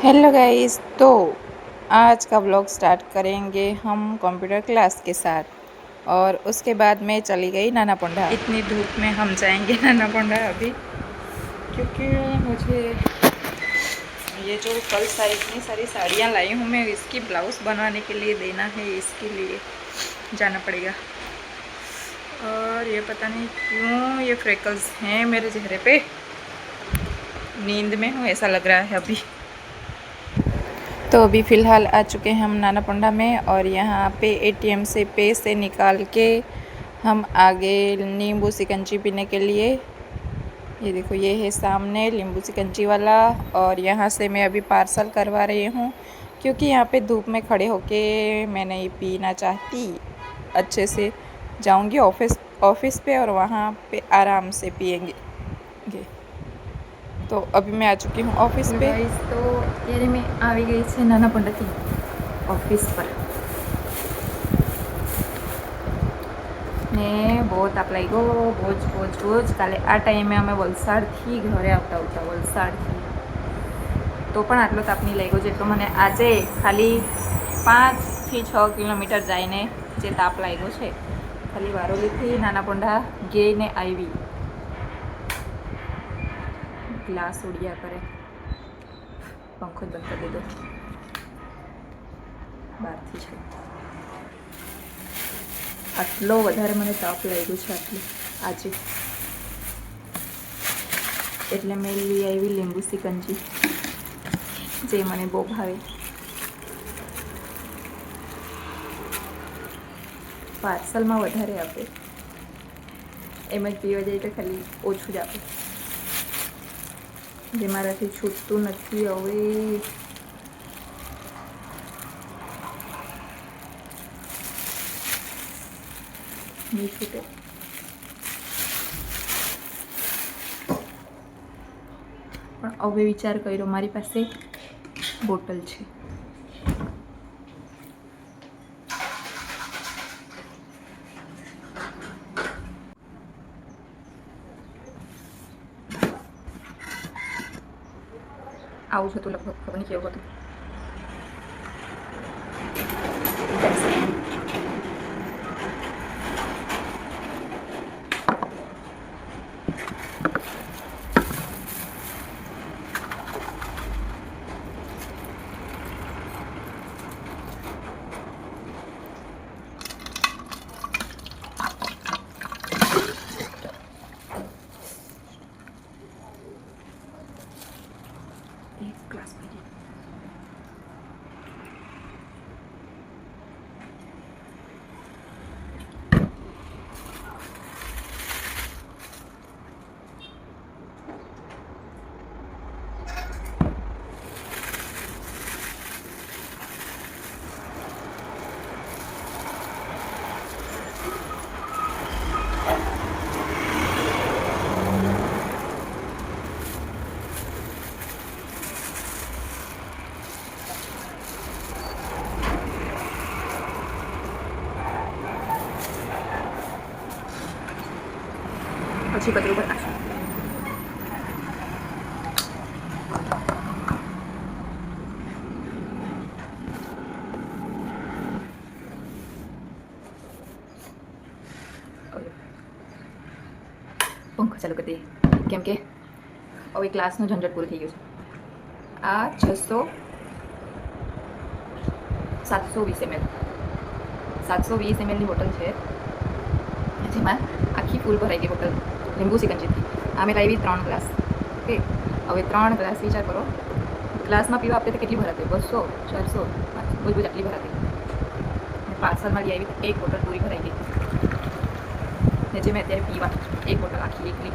Hello guys. तो आज का व्लॉग स्टार्ट करेंगे हम कंप्यूटर क्लास के साथ, और उसके बाद मैं चली गई नाना पोंडा। इतनी धूप में हम जाएंगे नाना पोंडा अभी, क्योंकि मुझे ये जो कल इतनी सारी साड़ियाँ लाई हूँ मैं, इसकी ब्लाउज़ बनवाने के लिए देना है, इसके लिए जाना पड़ेगा। और ये पता नहीं क्यों ये फ्रेकल्स हैं मेरे चेहरे पे, नींद में हूँ ऐसा लग रहा है अभी। तो अभी फ़िलहाल आ चुके हैं हम नाना पोंडा में, और यहाँ पे एटीएम से पैसे निकाल के हम आगे नींबू शिकंजी पीने के लिए। ये देखो, ये है सामने नींबू शिकंजी वाला, और यहाँ से मैं अभी पार्सल करवा रही हूँ, क्योंकि यहाँ पे धूप में खड़े होके मैं नहीं पीना चाहती। अच्छे से जाऊँगी ऑफिस पे, और वहाँ पे आराम से पिएंगे। तो अभी मैं आ चुकी हूँ ऑफिस पे। तो અત્યારે મેં આવી ગઈ છે નાના પોંડાથી ઓફિસ પર, ને બહુ તાપ લાગ્યો, બહુ જ કાલે આ ટાઈમે અમે વલસાડથી ઘરે આવતા વલસાડથી, તો પણ આટલો તાપ નહીં લાગ્યો જેટલો મને આજે ખાલી 5 થી 6 કિલોમીટર જઈને જે તાપ લાગ્યો છે, ખાલી વારોલીથી નાના પોંડા ગઈને આવી। ग्लास उड़िया करे, पंखो बंद कर दीधो बार थी छे। आटलो वधारे मने ताप लाग्यो छे आटलो आज, एटले मैं लई आवी લીંબુ शिकंजी, जे मने बहू भावे। पार्सल में वधारे आपे, एम ज पीवा जाए तो खाली ओछुं ज आपे, जे माराथी छूटतुं नथी हवे। नहीं छूटे, पण हवे विचार कर्यो, मारी पासे बोटल छे। આવું જ હતું લગભગ, ખબર નહીં કેવું હતું। एक ग्लास पानी, પછી પતરું પર નાખશું। पंखो चालू कर दीए, केम के हवे क्लासનું ઝંઝટ પૂરું થઈ ગયું છે। આ 720 ml 720 ml ની બોટલ છે, જેમાં આખી ફૂલ ભરાઈ ગઈ બોટલ લીંબુ शिकंजीથી। આમે લાવી 3 ગ્લાસ। ઓકે, હવે 3 ગ્લાસ વિચાર કરો, ગ્લાસમાં પીવા આપતે તો કેટલી ભરાતી? 200 400 બધું આટલી ભરાતી। પાર્સલમાં લઈ આવી એક બોટલ પૂરી ભરાઈ ગઈ, ને જે મેં અત્યારે પીવા એક બોટલ આખી એકલી